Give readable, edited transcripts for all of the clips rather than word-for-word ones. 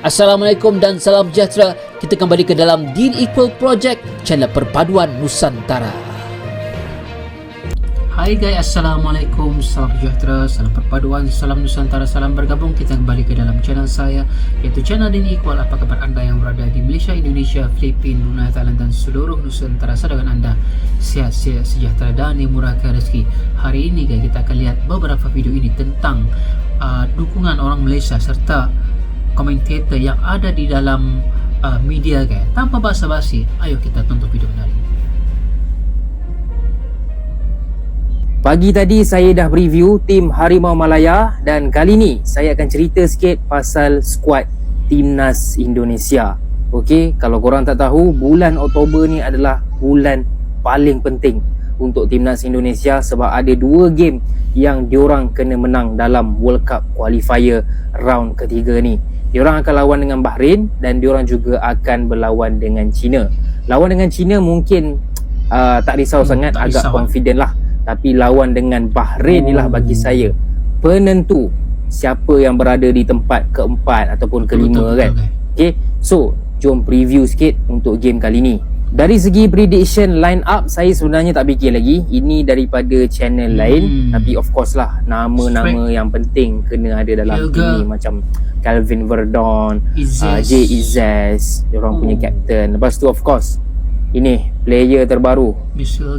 Assalamualaikum dan salam sejahtera. Kita kembali ke dalam Deal Equal Project, channel perpaduan Nusantara. Hai guys, Assalamualaikum, salam sejahtera, salam perpaduan, salam Nusantara, salam bergabung. Kita kembali ke dalam channel saya, iaitu channel Deal Equal. Apa kabar anda yang berada di Malaysia, Indonesia, Filipina, Brunei, Thailand dan seluruh Nusantara? Sedangkan anda sihat-sihat, sejahtera dan dimurahkan rezeki. Hari ini guys, kita akan lihat beberapa video ini tentang dukungan orang Malaysia serta komentator yang ada di dalam media guys. Tanpa basa-basi, ayo kita tonton video ini. Pagi tadi saya dah review tim Harimau Malaya dan kali ni saya akan cerita sikit pasal skuad Timnas Indonesia. Okey, kalau korang tak tahu, bulan Oktober ni adalah bulan paling penting untuk Timnas Indonesia sebab ada 2 game yang diorang kena menang dalam World Cup qualifier round ketiga ni. Diorang akan lawan dengan Bahrain dan diorang juga akan berlawan dengan China. Lawan dengan China mungkin tak risau sangat, tak agak confident lah. Tapi lawan dengan Bahrain ni lah bagi saya penentu siapa yang berada di tempat keempat ataupun kelima kan. Okay, so jom preview sikit untuk game kali ni. Dari segi prediction line up, saya sebenarnya tak fikir lagi. Ini daripada channel lain. Tapi of course lah, nama-nama yang penting kena ada dalam tim ni. Macam Calvin Verdon, Jay Izzez, diorang punya captain. Lepas tu of course, ini player terbaru,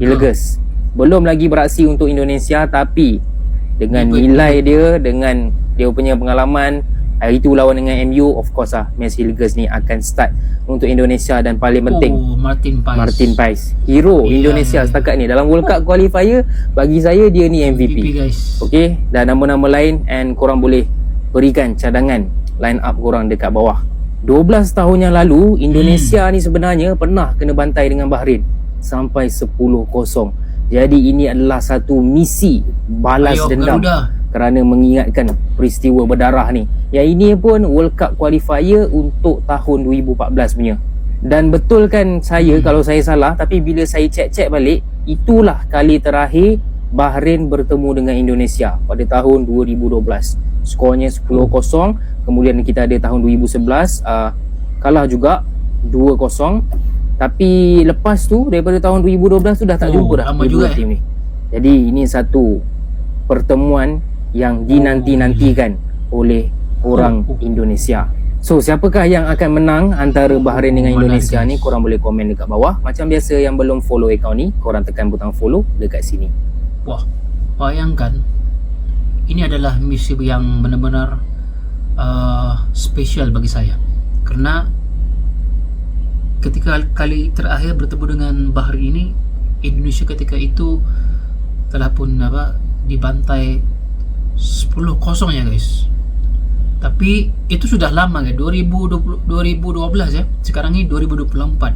Hilgers. Belum lagi beraksi untuk Indonesia, tapi dengan nilai dia, dengan dia punya pengalaman, hari tu lawan dengan MU, of course lah, Max Hilgers ni akan start untuk Indonesia. Dan paling penting, Martin Pais, hero Indonesia setakat ni dalam World Cup qualifier. Bagi saya dia ni MVP guys. Okay, dan nama-nama lain, and korang boleh berikan cadangan line up korang dekat bawah. 12 tahun yang lalu Indonesia ni sebenarnya pernah kena bantai dengan Bahrain sampai 10-0. Jadi ini adalah satu misi balas dendam kerana mengingatkan peristiwa berdarah ni. Yang ini pun World Cup qualifier untuk tahun 2014 punya. Dan betulkan saya kalau saya salah, tapi bila saya cek balik, itulah kali terakhir Bahrain bertemu dengan Indonesia pada tahun 2012. Skornya 10-0. Kemudian kita ada tahun 2011 kalah juga 2-0. Tapi lepas tu daripada tahun 2012 tu dah tak jumpa dah dua tim ni. Jadi ini satu pertemuan yang dinanti-nantikan oleh orang Indonesia. So siapakah yang akan menang antara Bahrain dengan Indonesia ni? Korang boleh komen dekat bawah. Macam biasa, yang belum follow akaun ni, korang tekan butang follow dekat sini. Wah, bayangkan, ini adalah misi yang benar-benar spesial bagi saya. Kerana ketika kali terakhir bertemu dengan Bahrain ini, Indonesia ketika itu telah pun dibantai 10-0 ya guys. Tapi itu sudah lama ya, 2012 ya. Sekarang ini 2024.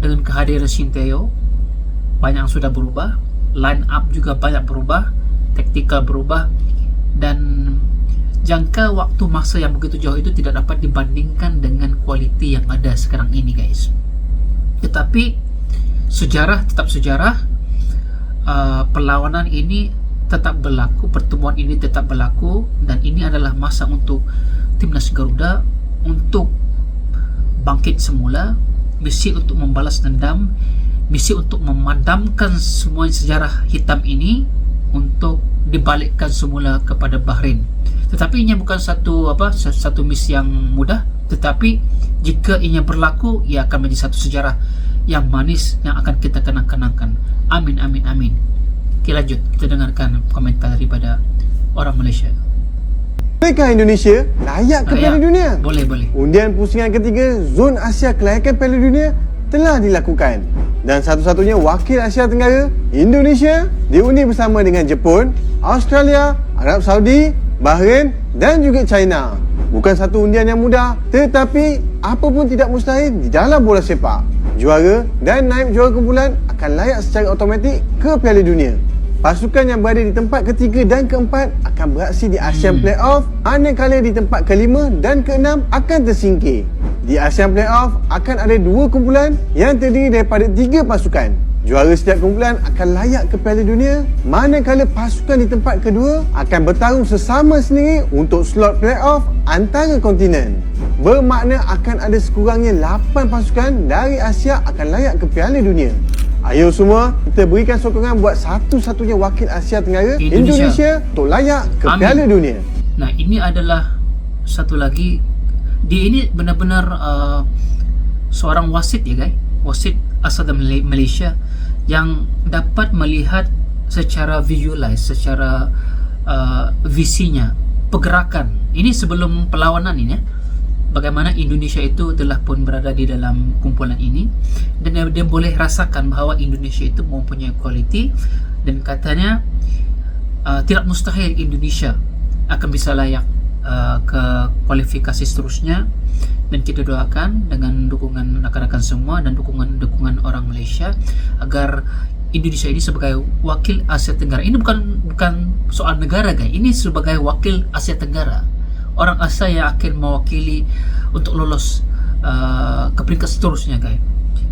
Dengan kehadiran Sinteyong, banyak yang sudah berubah, line up juga banyak berubah, taktikal berubah, dan jangka waktu masa yang begitu jauh itu tidak dapat dibandingkan dengan kualiti yang ada sekarang ini guys. Tetapi sejarah tetap sejarah. Perlawanan ini tetap berlaku, pertemuan ini tetap berlaku, dan ini adalah masa untuk Timnas Garuda untuk bangkit semula, misi untuk membalas dendam, misi untuk memadamkan semua sejarah hitam ini, untuk dibalikkan semula kepada Bahrain. Tetapi ini bukan satu misi yang mudah, tetapi jika ini berlaku, ia akan menjadi satu sejarah yang manis yang akan kita kenang-kenangkan. Amin, amin, amin. Oke, lanjut, kita dengarkan komentar daripada orang Malaysia. Bolehkah Indonesia layak ke Piala Dunia? Boleh. Undian pusingan ketiga Zon Asia kelayakan Piala Dunia telah dilakukan, dan satu-satunya wakil Asia Tenggara, Indonesia, diundi bersama dengan Jepun, Australia, Arab Saudi, Bahrain dan juga China. Bukan satu undian yang mudah, tetapi apa pun tidak mustahil di dalam bola sepak. Juara dan naib juara kumpulan akan layak secara automatik ke Piala Dunia. Pasukan yang berada di tempat ketiga dan keempat akan beraksi di ASEAN Playoff, manakala di tempat kelima dan keenam akan tersingkir. Di ASEAN Playoff akan ada 2 kumpulan yang terdiri daripada 3 pasukan, juara setiap kumpulan akan layak ke Piala Dunia, manakala pasukan di tempat kedua akan bertarung sesama sendiri untuk slot playoff antara kontinen. Bermakna akan ada sekurangnya 8 pasukan dari Asia akan layak ke Piala Dunia. Ayo semua, kita berikan sokongan buat satu-satunya wakil Asia Tenggara, Indonesia untuk layak ke Piala Dunia. Nah, ini adalah satu lagi, dia ini benar-benar seorang wasit ya guys, wasit asal dari Malaysia yang dapat melihat secara visualize, secara visinya, pergerakan ini sebelum perlawanan ini ya, bagaimana Indonesia itu telah pun berada di dalam kumpulan ini, dan dia boleh rasakan bahawa Indonesia itu mempunyai kualiti, dan katanya tidak mustahil Indonesia akan bisa layak ke kualifikasi seterusnya. Dan kita doakan dengan dukungan rakan-rakan semua dan dukungan orang Malaysia agar Indonesia ini sebagai wakil Asia Tenggara, ini bukan soal negara guys, ini sebagai wakil Asia Tenggara, orang Asia yang akan mewakili untuk lolos ke peringkat seterusnya guys.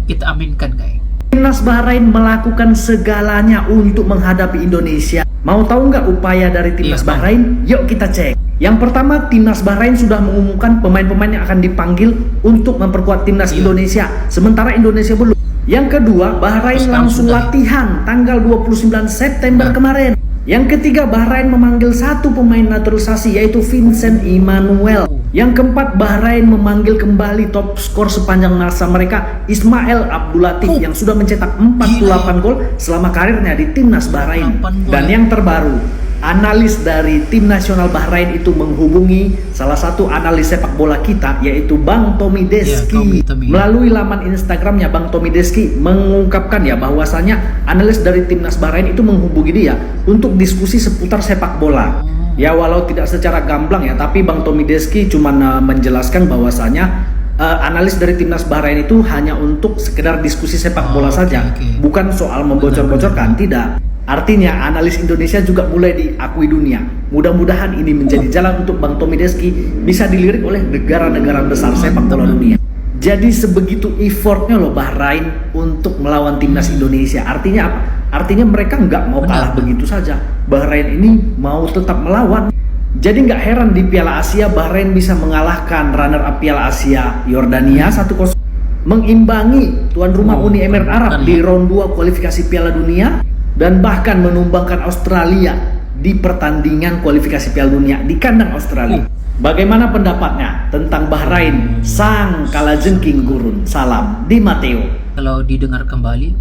Kita aminkan guys. Timnas Bahrain melakukan segalanya untuk menghadapi Indonesia. Mau tahu nggak upaya dari Timnas Bahrain? Yuk kita cek. Yang pertama, Timnas Bahrain sudah mengumumkan pemain-pemain yang akan dipanggil untuk memperkuat Timnas Indonesia, sementara Indonesia belum. Yang kedua, Bahrain langsung latihan tanggal 29 September kemarin. Yang ketiga, Bahrain memanggil satu pemain naturalisasi yaitu Vincent Emmanuel. Yang keempat, Bahrain memanggil kembali top skor sepanjang masa mereka, Ismail Abdulatif, yang sudah mencetak 48 gol selama karirnya di Timnas Bahrain. Dan yang terbaru, analis dari tim nasional Bahrain itu menghubungi salah satu analis sepak bola kita, yaitu Bang Tommy Deski. Melalui laman Instagramnya, Bang Tommy Deski mengungkapkan ya bahwasanya analis dari timnas Bahrain itu menghubungi dia untuk diskusi seputar sepak bola. Ya walau tidak secara gamblang ya, tapi Bang Tommy Deski cuma menjelaskan bahwasanya analis dari timnas Bahrain itu hanya untuk sekedar diskusi sepak bola saja, bukan soal membocor-bocorkan, tidak. Artinya analis Indonesia juga mulai diakui dunia. Mudah-mudahan ini menjadi jalan untuk Bang Tommy Deski bisa dilirik oleh negara-negara besar sepak bola dunia. Jadi sebegitu effortnya loh Bahrain untuk melawan timnas Indonesia. Artinya apa? Artinya mereka nggak mau kalah begitu saja. Bahrain ini mau tetap melawan. Jadi nggak heran di Piala Asia Bahrain bisa mengalahkan runner-up Piala Asia Yordania 1-0, mengimbangi tuan rumah Uni Emirat Arab di round 2 kualifikasi Piala Dunia, dan bahkan menumbangkan Australia di pertandingan kualifikasi Piala Dunia di kandang Australia. Bagaimana pendapatnya tentang Bahrain, sang kalajengking gurun? Salam di Mateo. Kalau didengar kembali,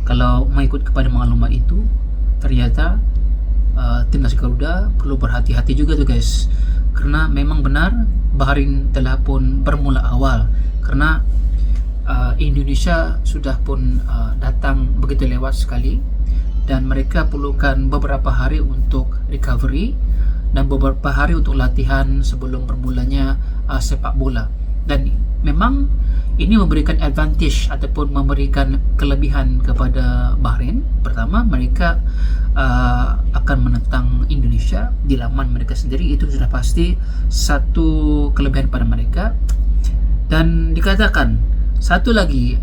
kalau mengikut kepada maklumat itu, ternyata timnas Garuda perlu berhati-hati juga tuh guys, karena memang benar Bahrain telah pun bermula awal, karena Indonesia sudah pun datang begitu lewat sekali, dan mereka perlukan beberapa hari untuk recovery dan beberapa hari untuk latihan sebelum bermulanya sepak bola. Dan memang ini memberikan advantage ataupun memberikan kelebihan kepada Bahrain. Pertama, mereka akan menentang Indonesia di laman mereka sendiri, itu sudah pasti satu kelebihan pada mereka. Dan dikatakan satu lagi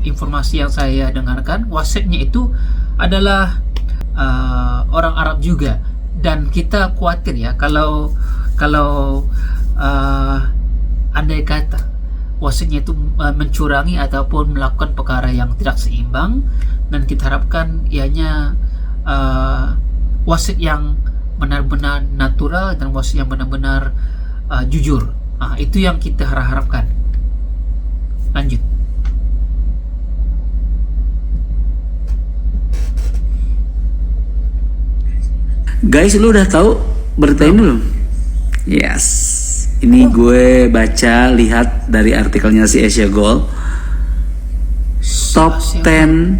informasi yang saya dengarkan, wasitnya itu adalah orang Arab juga, dan kita khawatir ya kalau andai kata wasitnya itu mencurangi ataupun melakukan perkara yang tidak seimbang, dan kita harapkan ianya wasit yang benar-benar natural dan wasit yang benar-benar jujur. Itu yang kita harapkan. Lanjut. Guys, lu udah tahu berita ini belum? Yes. Ini gue baca, lihat dari artikelnya si Asia Goal. Top 10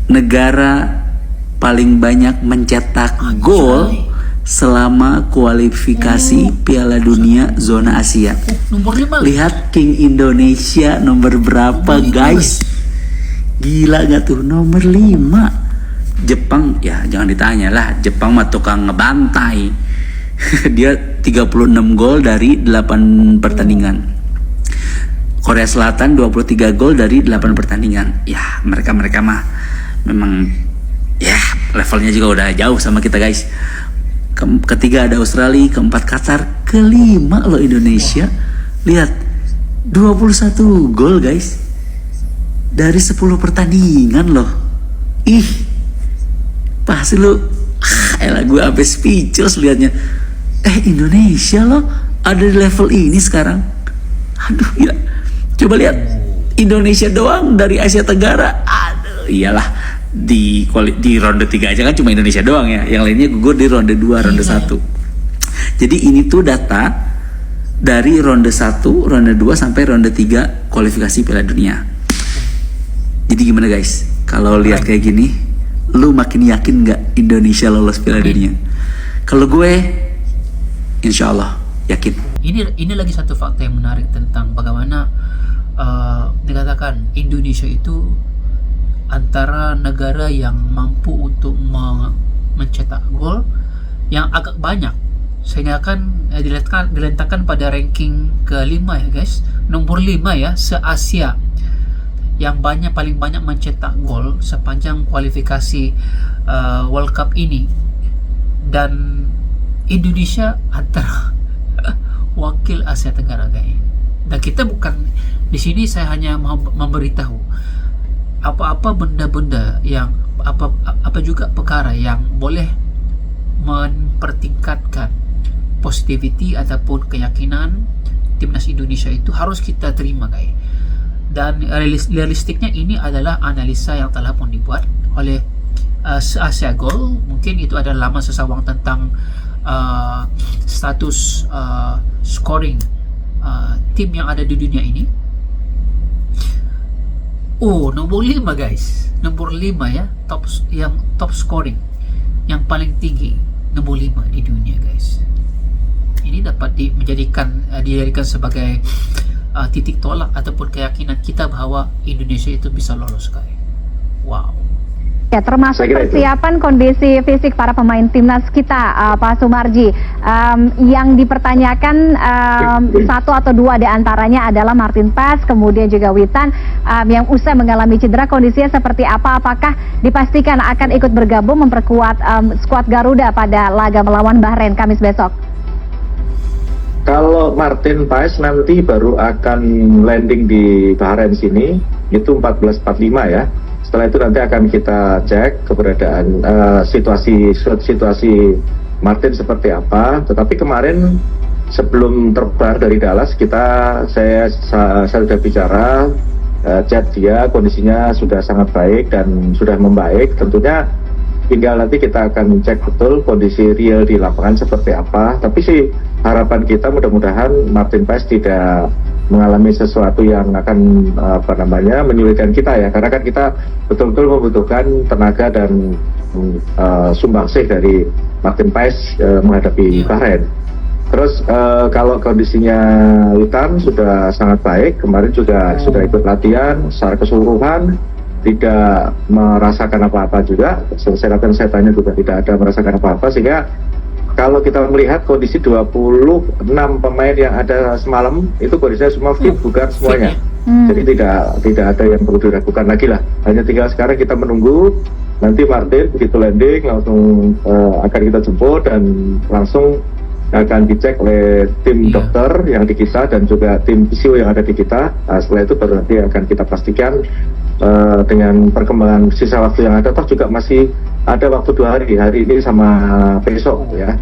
negara paling banyak mencetak gol selama kualifikasi Piala Dunia zona Asia. Nomor 5. Lihat King Indonesia nomor berapa guys? Gila gak tuh, nomor 5. Jepang ya jangan ditanya lah, Jepang mah tukang ngebantai. Dia 36 gol dari 8 pertandingan. Korea Selatan 23 gol dari 8 pertandingan. Ya, mereka mah memang ya levelnya juga udah jauh sama kita guys. Ketiga ada Australia, keempat Qatar, kelima loh Indonesia. Lihat 21 gol guys dari 10 pertandingan loh. Ih, pasti lu elah gue sampai speechless liatnya. Indonesia loh ada di level ini sekarang. Aduh gila. Coba lihat Indonesia doang dari Asia Tenggara. Aduh iyalah di ronde 3 aja kan cuma Indonesia doang ya. Yang lainnya gugur di ronde 2, ronde 1. Jadi ini tuh data dari ronde 1, ronde 2 sampai ronde 3 kualifikasi Piala Dunia. Jadi gimana guys? Kalau lihat kayak gini, lu makin yakin nggak Indonesia lolos Piala Dunia? Kalau gue, insya Allah yakin. Ini lagi satu fakta yang menarik tentang bagaimana dikatakan Indonesia itu antara negara yang mampu untuk mencetak gol yang agak banyak, sehingga kan diletakkan pada ranking ke-5 ya guys, nomor 5 ya se-Asia yang paling banyak mencetak gol sepanjang kualifikasi World Cup ini. Dan Indonesia antara wakil Asia Tenggara guys. Dan kita bukan di sini, saya hanya memberitahu apa-apa benda-benda yang apa juga perkara yang boleh mempertingkatkan positivity ataupun keyakinan timnas Indonesia itu harus kita terima guys. Dan realistiknya ini adalah analisa yang telah pun dibuat oleh Asia Goal. Mungkin itu adalah laman sesawang tentang status scoring tim yang ada di dunia ini. Nomor 5 guys, nomor 5 ya, top scoring yang paling tinggi, nomor 5 di dunia guys. Ini dapat dijadikan sebagai titik tolak ataupun keyakinan kita bahwa Indonesia itu bisa lolos guys. Wow. Ya, termasuk persiapan kondisi fisik para pemain timnas kita, Pak Sumarji. Yang dipertanyakan satu atau dua di antaranya adalah Martin Paes, kemudian juga Witan yang usai mengalami cedera. Kondisinya seperti apa? Apakah dipastikan akan ikut bergabung memperkuat skuad Garuda pada laga melawan Bahrain Kamis besok? Kalau Martin Paes nanti baru akan landing di Bahrain sini, itu 14.45 ya. Setelah itu nanti akan kita cek keberadaan situasi Martin seperti apa. Tetapi kemarin sebelum terbang dari Dallas saya sudah bicara, chat dia, kondisinya sudah sangat baik dan sudah membaik. Tentunya tinggal nanti kita akan cek betul kondisi real di lapangan seperti apa. Tapi sih harapan kita mudah-mudahan Martin Paes tidak mengalami sesuatu yang akan menyulitkan kita ya, karena kan kita betul-betul membutuhkan tenaga dan sumbangsih dari Martin Paes menghadapi Bahrain. Terus kalau kondisinya Witan sudah sangat baik, kemarin juga sudah ikut latihan secara keseluruhan, tidak merasakan apa-apa juga. Selesai latihan saya tanya juga tidak ada merasakan apa-apa, sehingga kalau kita melihat kondisi 26 pemain yang ada semalam itu kondisinya semua fit, bukan semuanya. Jadi tidak ada yang perlu diragukan lagi lah. Hanya tinggal sekarang kita menunggu nanti Martin begitu landing langsung akan kita jemput dan langsung akan dicek oleh tim dokter yang di kita dan juga tim fisio yang ada di kita. Setelah itu baru nanti akan kita pastikan dengan perkembangan sisa waktu yang ada. Toh juga masih ada waktu 2 hari ini sama besok ya.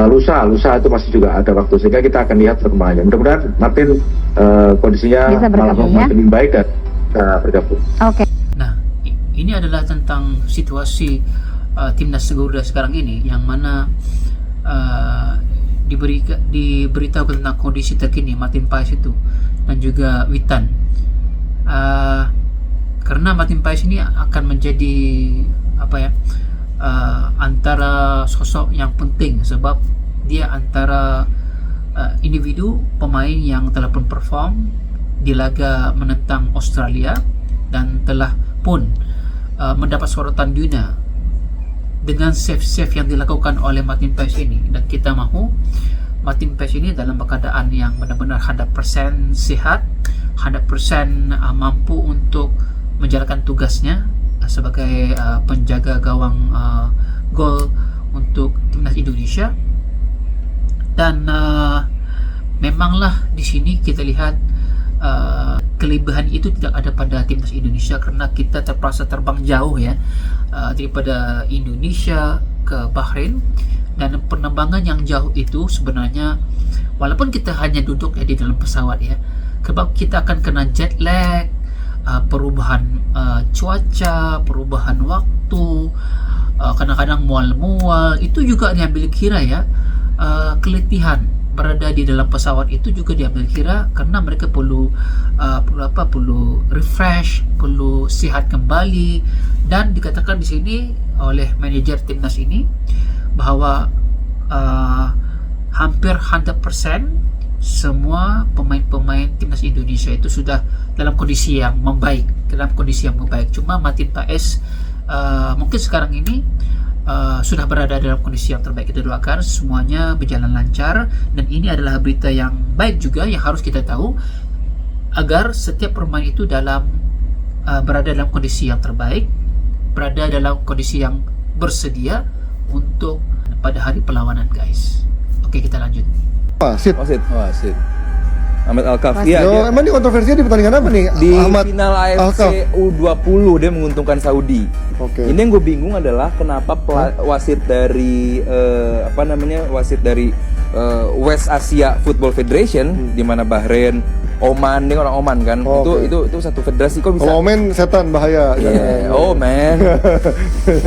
Lusa itu masih juga ada waktu, sehingga kita akan lihat perkembangannya. Mudah-mudahan Martin kondisinya malah makin baik dan bergabung. Oke. Nah, ini adalah tentang situasi timnas Garuda sekarang ini, yang mana diberitahu tentang kondisi terkini Martin Paes itu dan juga Witan. Karena Martin Paes ini akan menjadi antara sosok yang penting, sebab dia antara individu pemain yang telah pun perform di laga menentang Australia dan telah pun mendapat sorotan dunia dengan save yang dilakukan oleh Martin Paes ini. Dan kita mahu Martin Paes ini dalam keadaan yang benar-benar 100% sihat 100% mampu untuk menjalankan tugasnya sebagai penjaga gawang gol untuk timnas Indonesia. Dan memanglah di sini kita lihat kelebihan itu tidak ada pada timnas Indonesia karena kita terpaksa terbang jauh ya, daripada Indonesia ke Bahrain. Dan penerbangan yang jauh itu sebenarnya walaupun kita hanya duduk ya di dalam pesawat ya, sebab kita akan kena jet lag, perubahan cuaca, perubahan waktu, kadang-kadang mual-mual, itu juga diambil kira ya. Keletihan berada di dalam pesawat itu juga diambil kira karena mereka perlu refresh, perlu sihat kembali. Dan dikatakan di sini oleh manajer timnas ini bahwa hampir 100% semua pemain-pemain timnas Indonesia itu sudah dalam kondisi yang membaik, Cuma Martin Paes mungkin sekarang ini sudah berada dalam kondisi yang terbaik. Kita doakan semuanya berjalan lancar, dan ini adalah berita yang baik juga yang harus kita tahu agar setiap pemain itu berada dalam kondisi yang terbaik, berada dalam kondisi yang bersedia untuk pada hari perlawanan, guys. Oke, kita lanjut. Wasit. Ahmad Alkaf. Iya, emang ini kontroversinya di pertandingan apa nih? Di Ahmad final AFC Alkaf. U20 dia menguntungkan Saudi. Oke. Ini yang gue bingung adalah kenapa wasit dari wasit dari West Asia Football Federation di mana Bahrain, Oman, dia orang Oman kan. Oh, Itu satu federasi, kok bisa? Kalau Omen setan bahaya. Iya, Oman.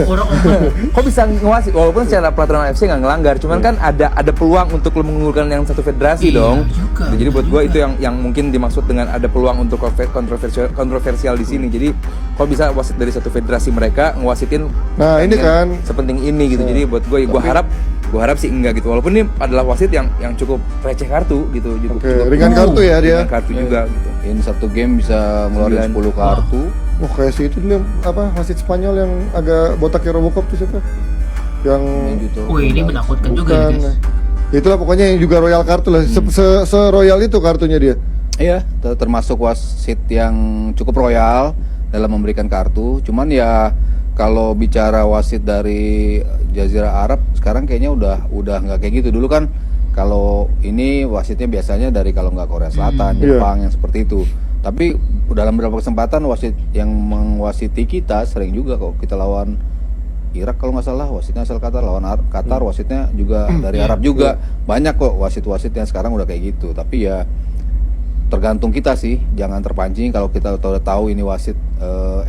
Orang Oman. Kok bisa ngewasit walaupun secara peraturan AFC nggak ngelanggar, cuman kan ada peluang untuk lo mengunggulkan yang satu federasi Iya, dong. juga, Jadi buat gue juga. itu yang mungkin dimaksud dengan ada peluang untuk kontroversial di sini. Jadi kok bisa wasit dari satu federasi mereka ngewasitin Nah, ini kan. sepenting ini gitu. Jadi buat gue harap sih enggak gitu. Walaupun ini adalah wasit yang cukup receh kartu gitu. Oke, ringan kartu ya dia. Ringan kartu juga gitu. Ini satu game bisa ngeluarin 10 kartu. Oh, kayak si itu dulu wasit Spanyol yang agak botaknya Robocop tuh siapa? Yang Wih, ini menakutkan juga ya, bukan. guys. Itulah pokoknya yang juga royal kartu lah. Se-royal itu kartunya dia. Iya, termasuk wasit yang cukup royal dalam memberikan kartu. Cuman ya kalau bicara wasit dari Jazirah Arab sekarang kayaknya udah nggak kayak gitu. Dulu kan kalau ini wasitnya biasanya dari kalau nggak Korea Selatan, Jepang yang seperti itu. Tapi dalam beberapa kesempatan wasit yang mengwasiti kita sering juga kok. Kita lawan Irak kalau nggak salah wasitnya asal Qatar, lawan Qatar wasitnya juga dari Arab juga. Banyak kok wasit-wasit yang sekarang udah kayak gitu. Tapi ya tergantung kita sih, jangan terpancing. Kalau kita udah tahu ini wasit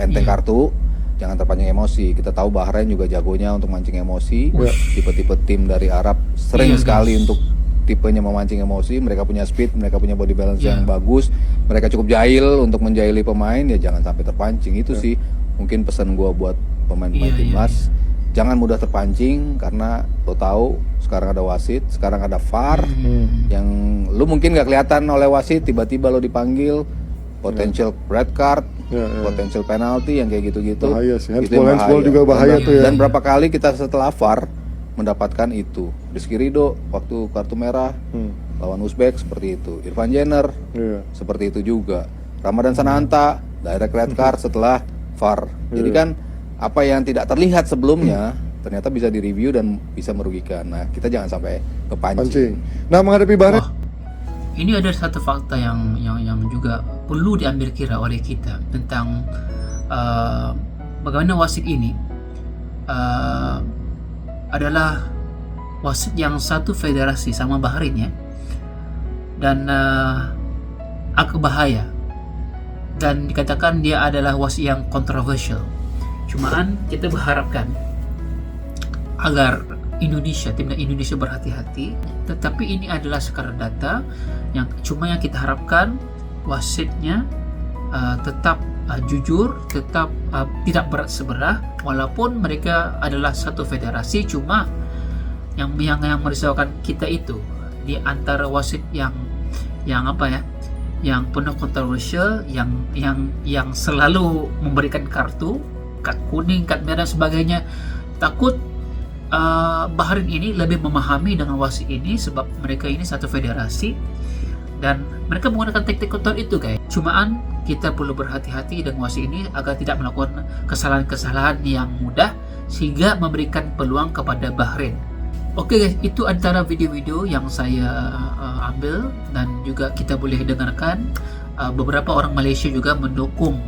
enteng kartu, jangan terpancing emosi. Kita tahu Bahrain juga jagonya untuk mancing emosi. Tipe-tipe tim dari Arab sering sekali untuk tipenya memancing emosi. Mereka punya speed, mereka punya body balance yang bagus, mereka cukup jahil untuk menjahili pemain. Ya jangan sampai terpancing. Itu sih mungkin pesan gue buat pemain-pemain timnas. Jangan mudah terpancing karena lo tahu sekarang ada wasit, sekarang ada VAR yang lu mungkin nggak kelihatan oleh wasit, tiba-tiba lo dipanggil, potential red card, potential penalty yang kayak gitu-gitu. Bahaya sih. Itu yang Handsball juga bahaya tuh ya. Dan berapa kali kita setelah VAR mendapatkan itu. Rizky Ridho waktu kartu merah lawan Uzbek seperti itu. Irfan Jenner seperti itu juga. Ramadan Sananta direct red card setelah VAR. Jadi kan apa yang tidak terlihat sebelumnya ternyata bisa direview dan bisa merugikan. Nah, kita jangan sampai kepancing. Nah, menghadapi Bahrain, Ini ada satu fakta yang juga perlu diambil kira oleh kita tentang bagaimana wasit ini adalah wasit yang satu federasi sama Bahrain ya, dan agak bahaya, dan dikatakan dia adalah wasit yang kontroversial. Cuman kita berharapkan agar timnas Indonesia berhati-hati. Tetapi ini adalah sekadar data yang kita harapkan wasitnya tetap jujur, tetap tidak berat sebelah, walaupun mereka adalah satu federasi. Cuma yang merisaukan kita itu di antara wasit yang penuh kontroversial, yang selalu memberikan kartu kuning, kartu merah, sebagainya. Takut Bahrain ini lebih memahami dengan wasit ini sebab mereka ini satu federasi, dan mereka menggunakan taktik kotor itu guys. Cumaan kita perlu berhati-hati dengan wasit ini agar tidak melakukan kesalahan-kesalahan yang mudah sehingga memberikan peluang kepada Bahrain. Oke guys, itu antara video-video yang saya ambil, dan juga kita boleh dengarkan beberapa orang Malaysia juga mendukung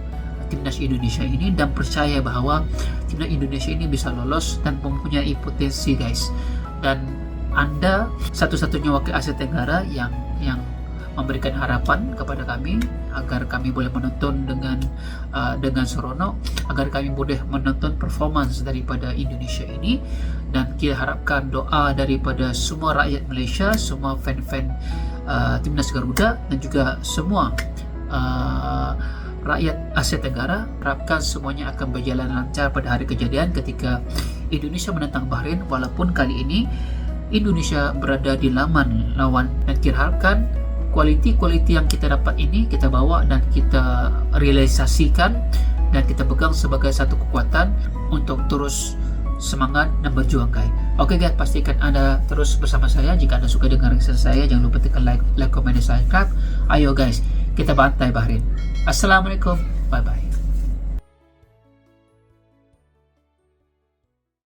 timnas Indonesia ini dan percaya bahwa timnas Indonesia ini bisa lolos dan mempunyai potensi guys. Dan Anda satu-satunya wakil Asia Tenggara yang memberikan harapan kepada kami agar kami boleh menonton dengan seronok, agar kami boleh menonton performance daripada Indonesia ini. Dan kita harapkan doa daripada semua rakyat Malaysia, semua fan-fan timnas Garuda, dan juga semua rakyat Asia Tenggara. Harapkan semuanya akan berjalan lancar pada hari kejadian ketika Indonesia menentang Bahrain, walaupun kali ini Indonesia berada di laman lawan, dan kita harapkan kualiti-kualiti yang kita dapat ini kita bawa dan kita realisasikan dan kita pegang sebagai satu kekuatan untuk terus semangat dan berjuang guys. Oke guys, pastikan Anda terus bersama saya. Jika Anda suka dengan reaction saya, jangan lupa tekan like, comment, dan subscribe. Ayo guys, kita bantai Bahrain. Assalamualaikum, bye bye.